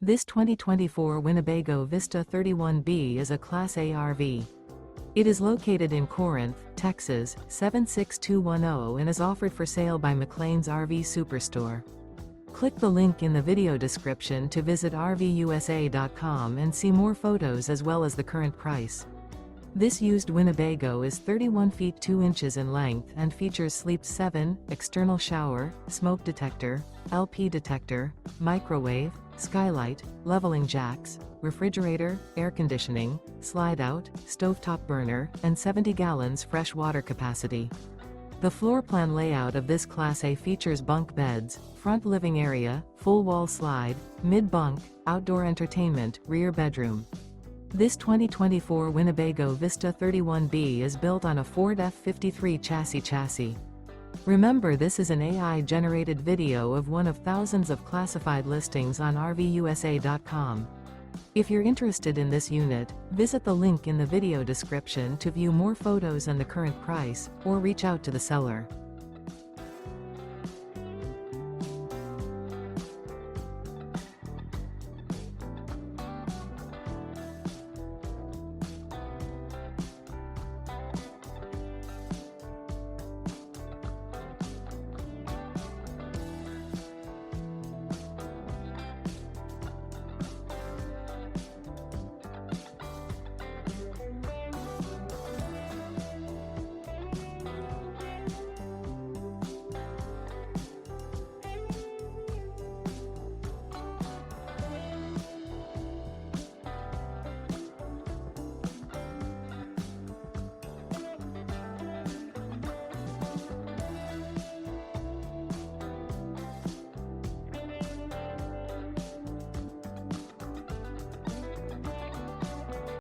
This 2024 Winnebago Vista 31B is a Class A RV. It is located in Corinth, Texas, 76210 and is offered for sale by McClain's RV Superstore. Click the link in the video description to visit RVUSA.com and see more photos as well as the current price. This used Winnebago is 31 feet 2 inches in length and features Sleep 7, external shower, smoke detector, LP detector, microwave, skylight, leveling jacks, refrigerator, air conditioning, slide-out, stovetop burner, and 70 gallons fresh water capacity. The floor plan layout of this Class A features bunk beds, front living area, full wall slide, mid-bunk, outdoor entertainment, rear bedroom. This 2024 Winnebago Vista 31B is built on a Ford F53 chassis. Remember, this is an AI-generated video of one of thousands of classified listings on RVUSA.com. If you're interested in this unit, visit the link in the video description to view more photos and the current price, or reach out to the seller.